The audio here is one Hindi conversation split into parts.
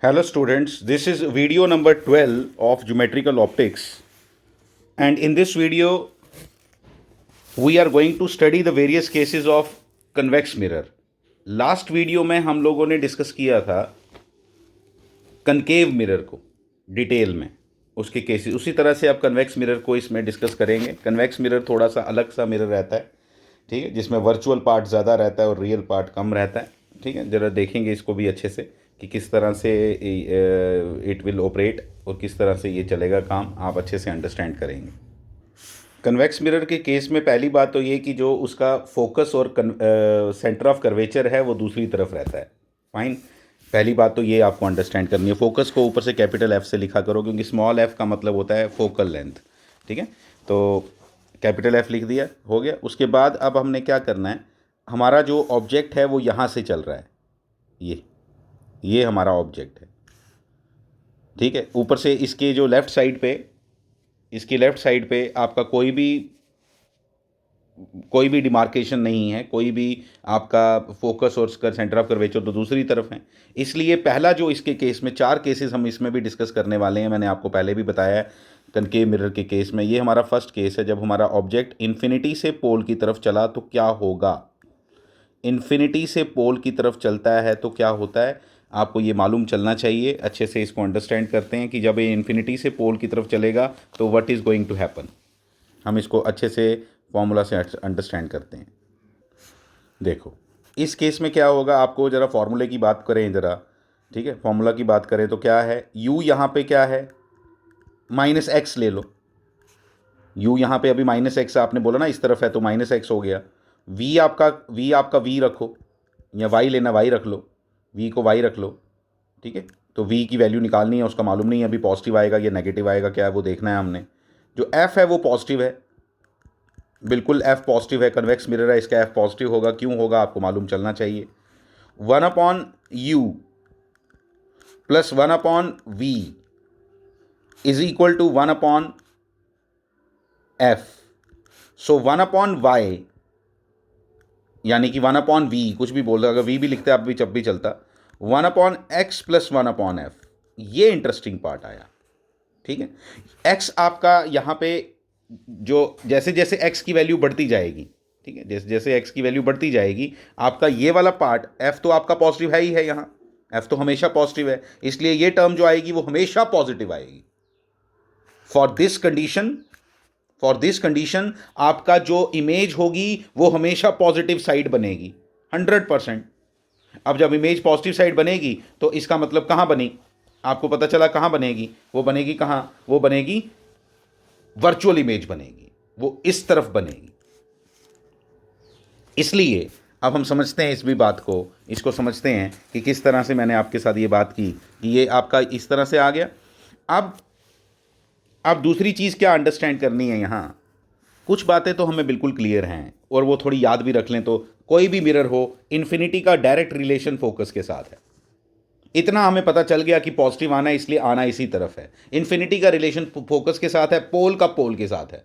Hello students, this is video number 12 of geometrical optics, and in this video we are going to study the various cases of convex mirror. Last video में हम लोगों ने डिस्कस किया था कनकेव मिरर को डिटेल में, उसके केसेस। उसी तरह से अब कन्वेक्स मिरर को इसमें डिस्कस करेंगे। कन्वेक्स मिरर थोड़ा सा अलग सा मिरर रहता है, ठीक है, जिसमें वर्चुअल पार्ट ज़्यादा रहता है और रियल पार्ट कम रहता है, ठीक है। ज़रा देखेंगे इसको भी अच्छे से कि किस तरह से इट विल ऑपरेट और किस तरह से ये चलेगा काम, आप अच्छे से अंडरस्टैंड करेंगे। कन्वेक्स मिरर के केस में पहली बात तो ये कि जो उसका फोकस और सेंटर ऑफ कर्वेचर है वो दूसरी तरफ रहता है। फाइन, पहली बात तो ये आपको अंडरस्टैंड करनी है। फोकस को ऊपर से कैपिटल एफ से लिखा करो, क्योंकि स्मॉल एफ का मतलब होता है फोकल लेंथ, ठीक है। तो कैपिटल एफ लिख दिया, हो गया। उसके बाद अब हमने क्या करना है, हमारा जो ऑब्जेक्ट है वो यहाँ से चल रहा है, ये हमारा ऑब्जेक्ट है, ठीक है। ऊपर से इसके जो लेफ़्ट साइड पे, इसकी लेफ़्ट साइड पे आपका कोई भी डिमार्केशन नहीं है, कोई भी आपका फोकस और उसका सेंटर ऑफ कर्वेचर तो दूसरी तरफ है। इसलिए पहला जो इसके केस में, 4 केसेस हम इसमें भी डिस्कस करने वाले हैं, मैंने आपको पहले भी बताया है कनकेव मिरर के केस में। ये हमारा फर्स्ट केस है, जब हमारा ऑब्जेक्ट इन्फिनिटी से पोल की तरफ चला तो क्या होगा। इन्फिनिटी से पोल की तरफ चलता है तो क्या होता है, आपको ये मालूम चलना चाहिए। अच्छे से इसको अंडरस्टैंड करते हैं कि जब ये इन्फिनिटी से पोल की तरफ चलेगा तो what is going to happen. हम इसको अच्छे से फॉर्मूला से अंडरस्टैंड करते हैं। देखो इस केस में क्या होगा, आपको ज़रा फॉर्मूले की बात करें ज़रा, ठीक है। फॉर्मूला की बात करें तो क्या है, u यहाँ पे क्या है, -x ले लो। u यहाँ पे अभी -x आपने बोला ना, इस तरफ है तो -x हो गया। v आपका v रखो, या y लेना y रख लो, v को y रख लो, ठीक है। तो v की वैल्यू निकालनी है, उसका मालूम नहीं है अभी पॉजिटिव आएगा या नेगेटिव आएगा, क्या है वो देखना है हमने। जो f है वो पॉजिटिव है, बिल्कुल f पॉजिटिव है, कन्वेक्स मिरर है, इसका f पॉजिटिव होगा। क्यों होगा आपको मालूम चलना चाहिए। 1/u plus 1/v is equal to 1/f। So 1/y यानी कि 1/v, कुछ भी बोल रहा, अगर v भी लिखते आप भी जब भी चलता, 1/x प्लस 1/f। ये इंटरेस्टिंग पार्ट आया, ठीक है। x आपका यहाँ पे जो जैसे जैसे x की वैल्यू बढ़ती जाएगी, ठीक है, जैसे जैसे x की वैल्यू बढ़ती जाएगी, आपका ये वाला पार्ट f तो आपका पॉजिटिव है ही है, यहाँ f तो हमेशा पॉजिटिव है, इसलिए ये टर्म जो आएगी वो हमेशा पॉजिटिव आएगी। फॉर दिस कंडीशन आपका जो इमेज होगी वो हमेशा पॉजिटिव साइड बनेगी 100%। अब जब इमेज पॉजिटिव साइड बनेगी तो इसका मतलब कहाँ बनी, आपको पता चला कहाँ बनेगी, वो बनेगी कहाँ, वो बनेगी वर्चुअल इमेज बनेगी, वो इस तरफ बनेगी। इसलिए अब हम समझते हैं इस भी बात को, इसको समझते हैं कि किस तरह से मैंने आपके साथ ये बात की कि ये आपका इस तरह से आ गया। अब दूसरी चीज़ क्या अंडरस्टैंड करनी है, यहाँ कुछ बातें तो हमें बिल्कुल क्लियर हैं और वो थोड़ी याद भी रख लें। तो कोई भी मिरर हो, इन्फिनिटी का डायरेक्ट रिलेशन फोकस के साथ है, इतना हमें पता चल गया कि पॉजिटिव आना है इसलिए आना इसी तरफ है। इन्फिनिटी का रिलेशन फोकस के साथ है, पोल का पोल के साथ है,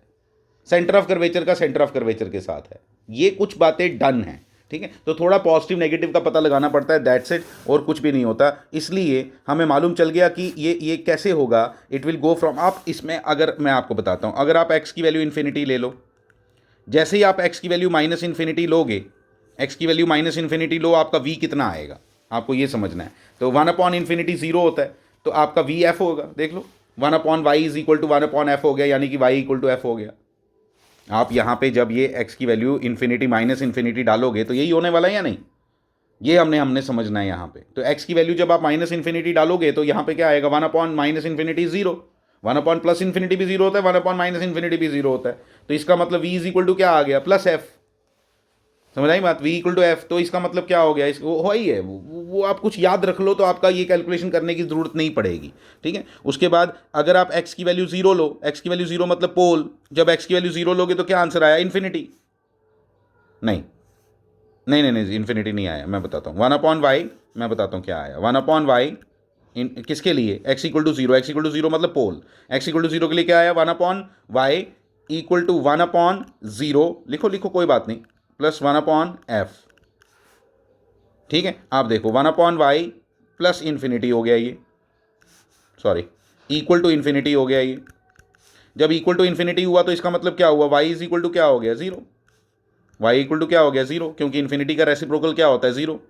सेंटर ऑफ कर्वेचर का सेंटर ऑफ कर्वेचर के साथ है। ये कुछ बातें डन हैं, ठीक है। तो थोड़ा पॉजिटिव नेगेटिव का पता लगाना पड़ता है, दैट्स इट, और कुछ भी नहीं होता। इसलिए हमें मालूम चल गया कि ये कैसे होगा। इट विल गो फ्रॉम, आप इसमें अगर मैं आपको बताता हूँ, अगर आप x की वैल्यू इन्फिनिटी ले लो, जैसे ही आप x की वैल्यू माइनस इन्फिनिटी लोगे, x की वैल्यू माइनस इन्फिनिटी लो, आपका v कितना आएगा आपको ये समझना है। तो 1/∞ 0 होता है, तो आपका v f होगा, देख लो 1/y is equal to 1/f हो गया, यानी कि y इक्वल टू f हो गया। आप यहाँ पे जब ये x की वैल्यू इन्फिनिटी माइनस इन्फिनिटी डालोगे तो यही होने वाला है या नहीं, ये हमने समझना है यहाँ पे। तो x की वैल्यू जब आप माइनस इन्फिनिटी डालोगे तो यहाँ पे क्या आएगा, 1/-∞ 0, 1/+∞ भी 0 होता है, 1/-∞ भी 0 होता है। तो इसका मतलब v इज इक्वल टू क्या आ गया, प्लस f। समझ आई बात, v इक्वल टू एफ। तो इसका मतलब क्या हो गया, इसको हो ही है वो आप कुछ याद रख लो तो आपका ये कैलकुलेशन करने की ज़रूरत नहीं पड़ेगी, ठीक है। उसके बाद अगर आप x की वैल्यू 0 लो, x की वैल्यू 0 मतलब पोल, जब x की वैल्यू 0 लोगे तो क्या आंसर आया, इन्फिनिटी। नहीं नहीं नहीं नहीं, इन्फिनिटी नहीं आया, मैं बताता हूँ 1/y, मैं बताता हूँ क्या आया 1/y किसके लिए, x equal to 0, x equal to 0 मतलब पोल, x इक्वल टू 0 के लिए क्या आया, 1/y इक्वल टू 1/0, लिखो लिखो कोई बात नहीं, प्लस 1/f, ठीक है। आप देखो 1/y प्लस इन्फिनिटी हो गया ये, सॉरी इक्वल टू इन्फिनिटी हो गया ये। जब इक्वल टू इन्फिनिटी हुआ तो इसका मतलब क्या हुआ, y इज इक्वल टू क्या हो गया, जीरो। y इक्वल टू क्या हो गया, जीरो, क्योंकि इन्फिनिटी का रेसिप्रोकल क्या होता है, जीरो।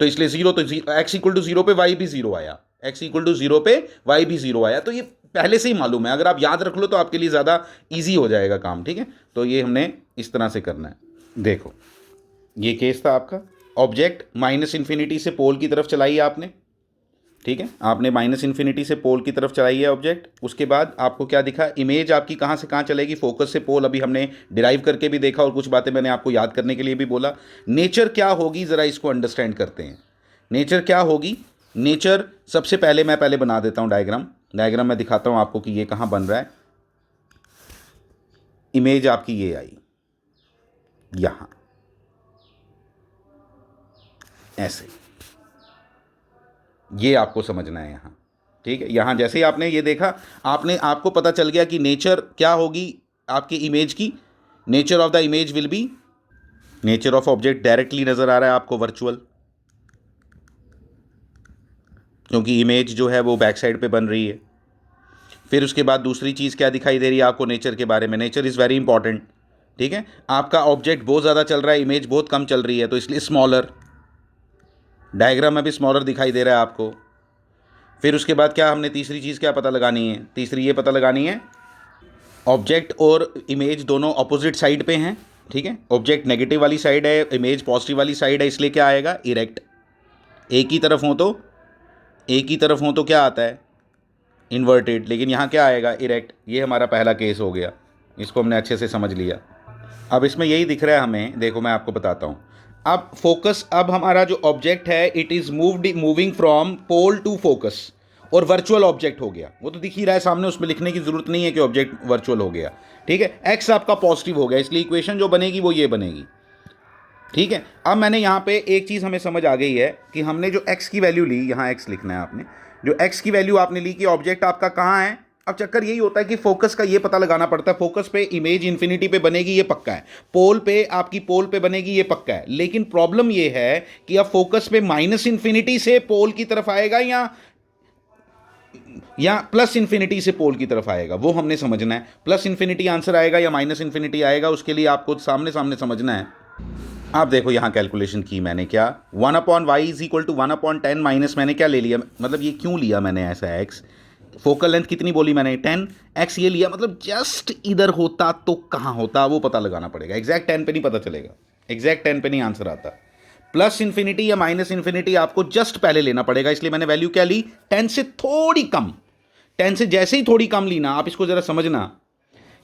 तो इसलिए जीरो, तो x इक्वल टू जीरो पे y भी जीरो आया, x इक्वल टू जीरो पे y भी जीरो आया। तो ये पहले से ही मालूम है, अगर आप याद रख लो तो आपके लिए ज़्यादा ईजी हो जाएगा काम, ठीक है। तो ये हमने इस तरह से करना है। देखो ये केस था आपका, ऑब्जेक्ट माइनस इन्फिनिटी से पोल की तरफ चलाई आपने, ठीक है, आपने माइनस इन्फिनिटी से पोल की तरफ चलाई है ऑब्जेक्ट। उसके बाद आपको क्या दिखा, इमेज आपकी कहाँ से कहाँ चलेगी, फोकस से पोल, अभी हमने डिराइव करके भी देखा और कुछ बातें मैंने आपको याद करने के लिए भी बोला। नेचर क्या होगी ज़रा इसको अंडरस्टैंड करते हैं। नेचर क्या होगी, नेचर सबसे पहले मैं बना देता हूँ डायग्राम मैं दिखाता हूँ आपको कि ये कहाँ बन रहा है। इमेज आपकी ये आई यहाँ, ऐसे, ये आपको समझना है यहाँ, ठीक है। यहाँ जैसे ही आपने ये देखा, आपको पता चल गया कि नेचर क्या होगी आपकी इमेज की। Nature of the image will be, nature of object directly नज़र आ रहा है आपको वर्चुअल, क्योंकि इमेज जो है वो बैक साइड पे बन रही है। फिर उसके बाद दूसरी चीज़ क्या दिखाई दे रही है आपको नेचर के बारे में, नेचर इज़ वेरी इंपॉर्टेंट, ठीक है। आपका ऑब्जेक्ट बहुत ज़्यादा चल रहा है, इमेज बहुत कम चल रही है, तो इसलिए स्मॉलर, डायग्राम में भी स्मॉलर दिखाई दे रहा है आपको। फिर उसके बाद क्या हमने तीसरी चीज़ क्या पता लगानी है, तीसरी ये पता लगानी है ऑब्जेक्ट और इमेज दोनों अपोजिट साइड पे हैं, ठीक है। ऑब्जेक्ट नेगेटिव वाली साइड है, इमेज पॉजिटिव वाली साइड है, इसलिए क्या आएगा, इरेक्ट। एक ही तरफ हो तो क्या आता है, इन्वर्टेड, लेकिन यहाँ क्या आएगा, इरेक्ट। ये हमारा पहला केस हो गया, इसको हमने अच्छे से समझ लिया। अब इसमें यही दिख रहा है हमें, देखो मैं आपको बताता हूँ। अब फोकस, अब हमारा जो ऑब्जेक्ट है it is moving from pole to focus, और वर्चुअल ऑब्जेक्ट हो गया, वो तो दिख ही रहा है सामने, उसमें लिखने की ज़रूरत नहीं है कि ऑब्जेक्ट वर्चुअल हो गया, ठीक है। एक्स आपका पॉजिटिव हो गया, इसलिए इक्वेशन जो बनेगी वो ये बनेगी, ठीक है। अब मैंने यहाँ पे एक चीज़ हमें समझ आ गई है कि हमने जो x की वैल्यू ली, यहाँ x लिखना है आपने, जो x की वैल्यू आपने ली कि ऑब्जेक्ट आपका कहाँ है। अब चक्कर यही होता है कि फोकस का ये पता लगाना पड़ता है, फोकस पे इमेज इन्फिनिटी पे बनेगी ये पक्का है, पोल पे बनेगी ये पक्का है, लेकिन प्रॉब्लम ये है कि अब फोकस पे माइनस इन्फिनिटी से पोल की तरफ आएगा या प्लस इन्फिनिटी से पोल की तरफ आएगा, वो हमने समझना है। प्लस इन्फिनिटी आंसर आएगा या माइनस इन्फिनिटी आएगा, उसके लिए आपको सामने सामने समझना है। आप देखो यहाँ कैलकुलेशन की मैंने क्या, 1/y is equal to 1/10 minus, मैंने क्या ले लिया, मतलब ये क्यों लिया मैंने ऐसा x, फोकल लेंथ कितनी बोली मैंने 10, x ये लिया, मतलब जस्ट इधर होता तो कहाँ होता वो पता लगाना पड़ेगा। एग्जैक्ट 10 पे नहीं पता चलेगा, एग्जैक्ट 10 पे नहीं आंसर आता। प्लस इन्फिनिटी या माइनस इन्फिनिटी आपको जस्ट पहले लेना पड़ेगा, इसलिए मैंने वैल्यू क्या ली, 10 से थोड़ी कम। 10 से जैसे ही थोड़ी कम ली ना, आप इसको जरा समझना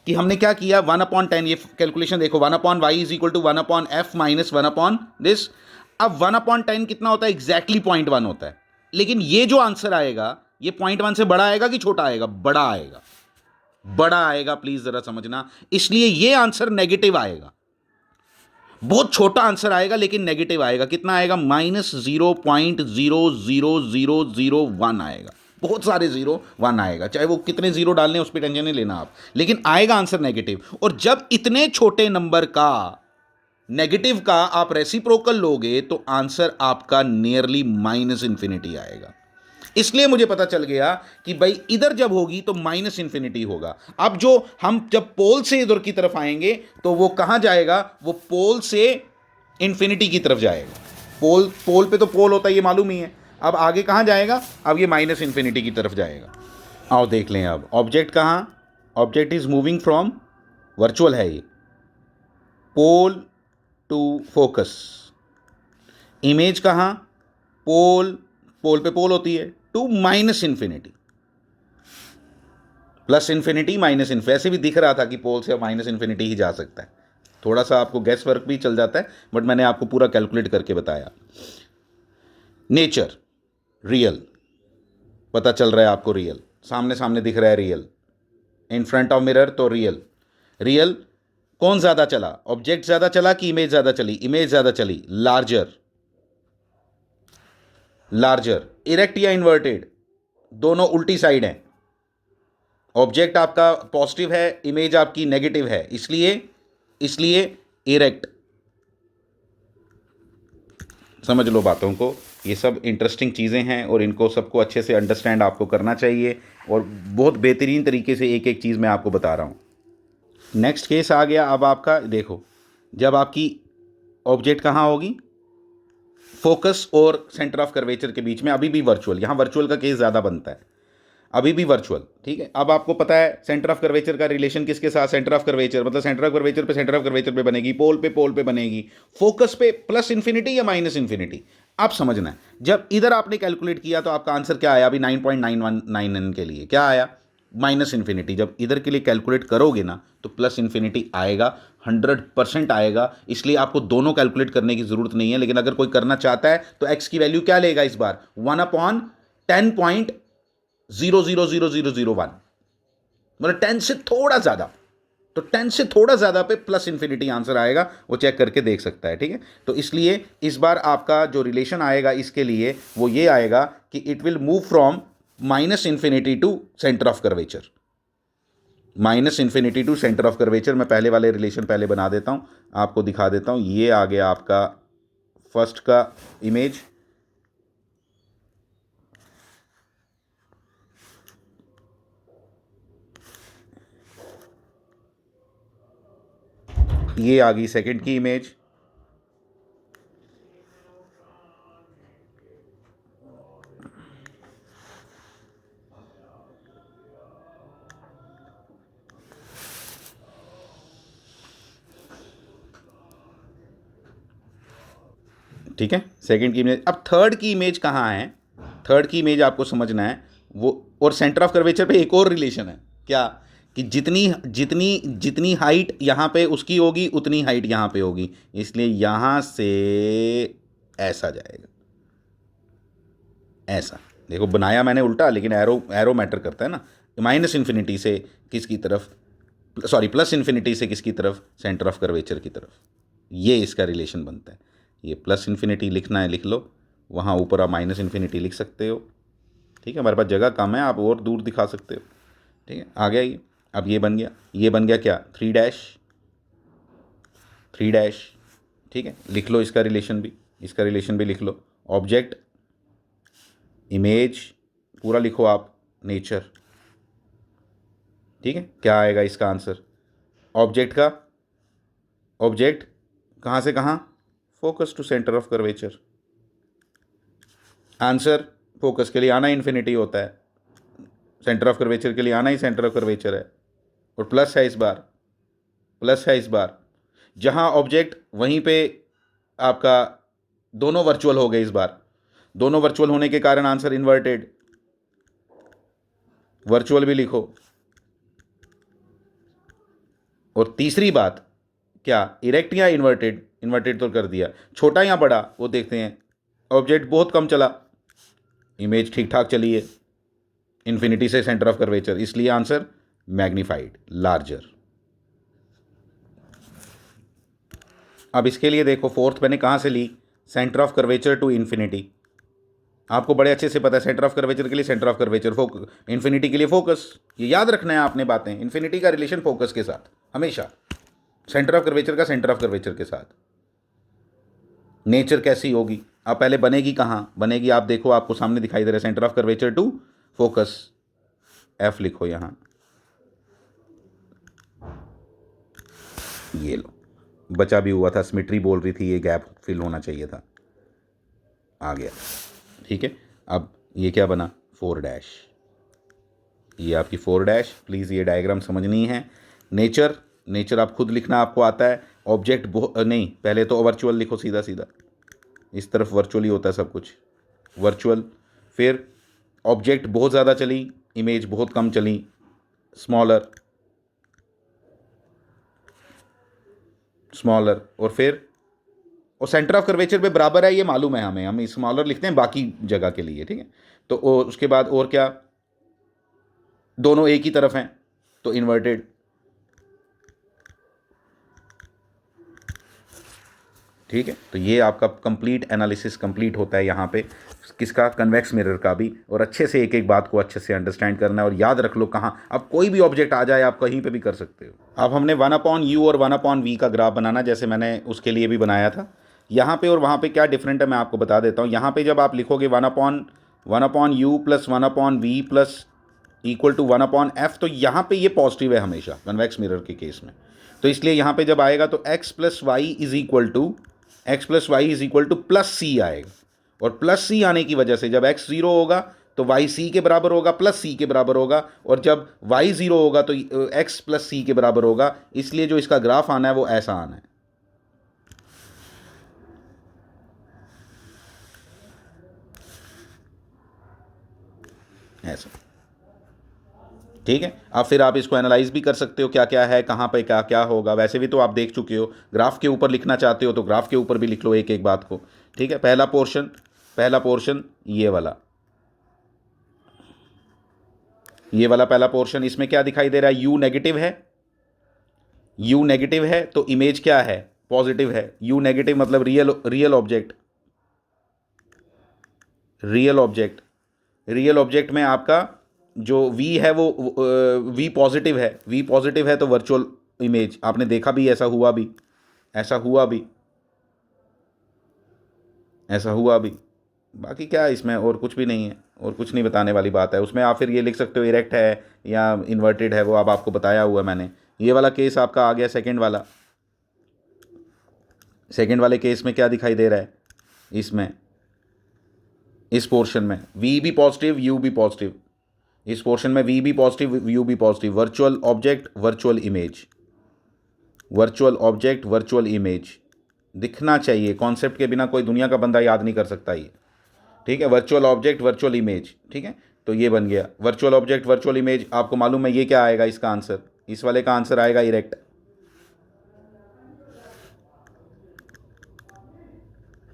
कि हमने क्या किया, 1/10, ये कैलकुलेशन देखो, 1/y is equal to 1/f minus 1/this। अब 1/10 कितना होता है, एग्जैक्टली 0.1 होता है, लेकिन ये जो आंसर आएगा ये 0.1 से बड़ा आएगा कि छोटा आएगा, बड़ा आएगा, प्लीज जरा समझना। इसलिए ये आंसर नेगेटिव आएगा, बहुत छोटा आंसर आएगा लेकिन नेगेटिव आएगा। कितना आएगा, -0.00001 आएगा, बहुत सारे 1 आएगा, चाहे वो कितने जीरो डालने उस पर टेंशन नहीं लेना आप, लेकिन आएगा आंसर नेगेटिव। और जब इतने छोटे नंबर का नेगेटिव का आप रेसिप्रोकल लोगे तो आंसर आपका नियरली माइनस इन्फिनिटी आएगा। इसलिए मुझे पता चल गया कि भाई इधर जब होगी तो माइनस इन्फिनिटी होगा। अब जो हम जब पोल से इधर की तरफ आएंगे तो वो कहां जाएगा, वो पोल से इन्फिनिटी की तरफ जाएगा। पोल पे तो पोल होता है ये मालूम ही है, अब आगे कहां जाएगा, अब ये माइनस इन्फिनिटी की तरफ जाएगा। आओ देख लें अब ऑब्जेक्ट कहां, object is moving from, virtual है ये, पोल टू फोकस। इमेज कहां, पोल पे पोल होती है, to minus infinity, plus infinity minus infinity. ऐसे भी दिख रहा था कि पोल से माइनस इन्फिनिटी ही जा सकता है, थोड़ा सा आपको गैस वर्क भी चल जाता है, बट मैंने आपको पूरा कैलकुलेट करके बताया। नेचर रियल पता चल रहा है आपको, रियल सामने सामने दिख रहा है, real in front of mirror, तो रियल कौन ज़्यादा चला, ऑब्जेक्ट ज़्यादा चला कि इमेज ज़्यादा चली, इमेज ज़्यादा चली। लार्जर, इरेक्ट या इन्वर्टेड, दोनों उल्टी साइड हैं, ऑब्जेक्ट आपका पॉजिटिव है, इमेज आपकी नेगेटिव है, इसलिए इरेक्ट। समझ लो बातों को, ये सब इंटरेस्टिंग चीज़ें हैं और इनको सबको अच्छे से अंडरस्टैंड आपको करना चाहिए, और बहुत बेहतरीन तरीके से एक एक चीज़ मैं आपको बता रहा हूँ। नेक्स्ट केस आ गया अब आपका, देखो जब आपकी ऑब्जेक्ट कहाँ होगी, फोकस और सेंटर ऑफ कर्वेचर के बीच में, अभी भी वर्चुअल, यहाँ वर्चुअल का केस ज़्यादा बनता है, अभी भी वर्चुअल, ठीक है। अब आपको पता है सेंटर ऑफ कर्वेचर का रिलेशन किसके साथ, सेंटर ऑफ कर्वेचर मतलब सेंटर ऑफ कर्वेचर पे सेंटर ऑफ कर्वेचर पे बनेगी, पोल पे बनेगी, फोकस पे प्लस इन्फिनिटी या माइनस इन्फिनिटी, आप समझना है। जब इधर आपने कैलकुलेट किया तो आपका आंसर क्या आया, अभी 9.919 के लिए क्या आया, माइनस इन्फिनिटी। जब इधर के लिए कैलकुलेट करोगे ना तो प्लस इन्फिनिटी आएगा, 100% आएगा, इसलिए आपको दोनों कैलकुलेट करने की जरूरत नहीं है। लेकिन अगर कोई करना चाहता है तो एक्स की वैल्यू क्या लेगा इस बार, 1/10.000001, मतलब 10 से थोड़ा ज़्यादा, तो 10 से थोड़ा ज़्यादा पे प्लस इन्फिनिटी आंसर आएगा, वो चेक करके देख सकता है, ठीक है। तो इसलिए इस बार आपका जो रिलेशन आएगा इसके लिए वो ये आएगा कि it will move from minus infinity to centre of curvature, minus infinity to centre of curvature. मैं पहले वाले रिलेशन पहले बना देता हूँ, आपको दिखा देता हूँ। ये आ गया आपका फर्स्ट का इमेज, ये आ गई सेकंड की इमेज, ठीक है, सेकंड की इमेज। अब थर्ड की इमेज कहाँ है, थर्ड की इमेज आपको समझना है वो, और सेंटर ऑफ कर्वेचर पे एक और रिलेशन है, क्या कि जितनी जितनी जितनी हाइट यहाँ पे उसकी होगी उतनी हाइट यहाँ पे होगी, इसलिए यहाँ से ऐसा जाएगा, ऐसा देखो बनाया मैंने उल्टा, लेकिन एरो एरो मैटर करता है ना। माइनस इन्फिनिटी से किसकी तरफ, सॉरी प्लस इन्फिनिटी से किसकी तरफ, सेंटर ऑफ कर्वेचर की तरफ, ये इसका रिलेशन बनता है। ये प्लस इन्फिनिटी लिखना है लिख लो, वहाँ ऊपर आप माइनस इन्फिनिटी लिख सकते हो, ठीक है। हमारे पास जगह कम है, आप और दूर दिखा सकते हो, ठीक है। आ गया ये, अब ये बन गया, ये बन गया क्या, 3 डैश, ठीक है। लिख लो इसका रिलेशन भी, इसका रिलेशन भी लिख लो। ऑब्जेक्ट, इमेज, पूरा लिखो आप, नेचर, ठीक है। क्या आएगा इसका आंसर, ऑब्जेक्ट का, ऑब्जेक्ट कहाँ से कहाँ, focus to centre of curvature, answer focus के लिए आना इन्फिनिटी होता है, सेंटर ऑफ कर्वेचर के लिए आना ही सेंटर ऑफ कर्वेचर है, और प्लस है इस बार, प्लस है इस बार। जहाँ ऑब्जेक्ट वहीं पे आपका दोनों वर्चुअल हो गए, इस बार दोनों वर्चुअल होने के कारण आंसर इन्वर्टेड, वर्चुअल भी लिखो। और तीसरी बात क्या, इरेक्ट या इन्वर्टेड, इन्वर्टेड तो कर दिया, छोटा या बड़ा वो देखते हैं। ऑब्जेक्ट बहुत कम चला, इमेज ठीक ठाक चली है, इन्फिनिटी से सेंटर ऑफ कर्वेचर, इसलिए आंसर मैग्नीफाइड, लार्जर। अब इसके लिए देखो फोर्थ मैंने कहाँ से ली, centre of curvature to infinity, आपको बड़े अच्छे से पता है सेंटर ऑफ कर्वेचर के लिए सेंटर ऑफ कर्वेचर, इन्फिनिटी के लिए फोकस, ये याद रखना है आपने बातें। इन्फिनिटी का रिलेशन फोकस के साथ हमेशा, सेंटर ऑफ कर्वेचर का सेंटर ऑफ कर्वेचर के साथ। नेचर कैसी होगी, अब पहले बनेगी कहाँ, बनेगी आप देखो, आपको सामने दिखाई दे रहा है, centre of curvature to focus, F लिखो यहाँ, ये लो, बचा भी हुआ था, सिमेट्री बोल रही थी, ये गैप फिल होना चाहिए था, आ गया, ठीक है। अब ये क्या बना, 4 डैश, ये आपकी 4 डैश, प्लीज़ ये डायग्राम समझनी है। नेचर, नेचर आप खुद लिखना आपको आता है। ऑब्जेक्ट नहीं, पहले तो वर्चुअल लिखो, सीधा सीधा इस तरफ वर्चुअल ही होता है सब कुछ, वर्चुअल। फिर ऑब्जेक्ट बहुत ज़्यादा चली, इमेज बहुत कम चली, स्मॉलर, स्मॉलर, और फिर और सेंटर ऑफ कर्वेचर पे बराबर है, ये मालूम है हमें, हम स्मॉलर लिखते हैं बाकी जगह के लिए, ठीक है। तो उसके बाद और क्या, दोनों एक ही तरफ हैं तो इन्वर्टेड, ठीक है। तो ये आपका कंप्लीट एनालिसिस कंप्लीट होता है यहाँ पे, किसका, कन्वेक्स मिरर का भी। और अच्छे से एक एक बात को अच्छे से अंडरस्टैंड करना है, और याद रख लो कहाँ, अब कोई भी ऑब्जेक्ट आ जाए आप कहीं पे भी कर सकते हो। अब हमने 1/u और 1/v का ग्राफ बनाना, जैसे मैंने उसके लिए भी बनाया था। यहाँ पे और वहाँ पे क्या डिफरेंट है मैं आपको बता देता हूँ। यहाँ पे जब आप लिखोगे one upon U plus one upon V plus equal to one upon F, तो यहाँ पे ये पॉजिटिव है हमेशा कन्वेक्स मिरर के केस में। तो इसलिए यहाँ पे जब आएगा तो x plus y is equal to plus c आएगा, और प्लस सी आने की वजह से जब x 0 होगा तो y c के बराबर होगा, प्लस c के बराबर होगा, और जब y 0 होगा तो x प्लस c के बराबर होगा। इसलिए जो इसका ग्राफ आना है वो ऐसा आना है, ऐसा। ठीक है, अब फिर आप इसको एनालाइज भी कर सकते हो क्या क्या है, कहाँ पे क्या क्या होगा। वैसे भी तो आप देख चुके हो, ग्राफ के ऊपर लिखना चाहते हो तो ग्राफ के ऊपर भी लिख लो एक एक बात को। ठीक है, पहला पोर्शन ये वाला पहला पोर्शन, इसमें क्या दिखाई दे रहा है, यू नेगेटिव है तो इमेज क्या है, पॉजिटिव है। यू नेगेटिव मतलब रियल ऑब्जेक्ट में आपका जो v है वो v पॉजिटिव है तो वर्चुअल इमेज। आपने देखा भी, ऐसा हुआ भी। बाकी क्या है इसमें, और कुछ भी नहीं है, और कुछ नहीं बताने वाली बात है उसमें। आप फिर ये लिख सकते हो इरेक्ट है या इन्वर्टेड है, वो अब आपको बताया हुआ मैंने। ये वाला केस आपका आ गया सेकंड वाले केस में क्या दिखाई दे रहा है, इसमें इस पोर्शन में v भी पॉजिटिव यू भी पॉजिटिव, इस पोर्शन में v भी पॉजिटिव यू भी positive. Virtual object virtual image दिखना चाहिए, कॉन्सेप्ट के बिना कोई दुनिया का बंदा याद नहीं कर सकता ये। ठीक है, वर्चुअल ऑब्जेक्ट वर्चुअल इमेज। ठीक है, तो ये बन गया वर्चुअल ऑब्जेक्ट वर्चुअल इमेज। आपको मालूम है ये क्या आएगा, इसका आंसर, इस वाले का आंसर आएगा इरेक्ट।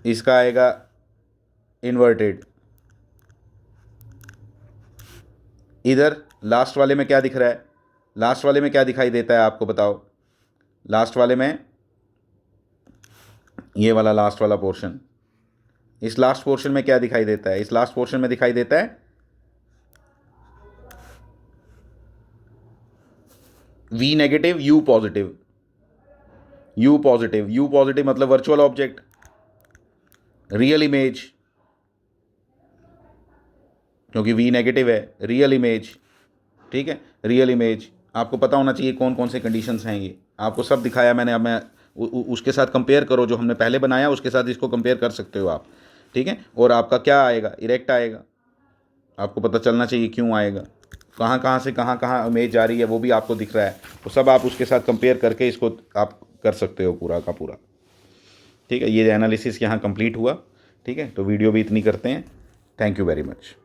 इसका आएगा इन्वर्टेड। इधर लास्ट वाले में क्या दिख रहा है, लास्ट वाले में क्या दिखाई देता है आपको बताओ, लास्ट वाले में ये वाला लास्ट वाला पोर्शन, इस लास्ट पोर्शन में क्या दिखाई देता है, इस लास्ट पोर्शन में दिखाई देता है v नेगेटिव यू पॉजिटिव मतलब वर्चुअल ऑब्जेक्ट रियल इमेज, क्योंकि v नेगेटिव है, रियल इमेज। ठीक है, रियल इमेज आपको पता होना चाहिए कौन कौन से कंडीशंस हैं, ये आपको सब दिखाया मैंने। अब मैं उसके साथ कंपेयर करो, जो हमने पहले बनाया उसके साथ इसको कंपेयर कर सकते हो आप। ठीक है, और आपका क्या आएगा, इरेक्ट आएगा। आपको पता चलना चाहिए क्यों आएगा, कहाँ से कहाँ इमेज जा रही है वो भी आपको दिख रहा है, तो सब आप उसके साथ कंपेयर करके इसको आप कर सकते हो पूरा का पूरा। ठीक है, ये एनालिसिस यहाँ कंप्लीट हुआ। ठीक है, तो वीडियो भी इतनी करते हैं। Thank you very much.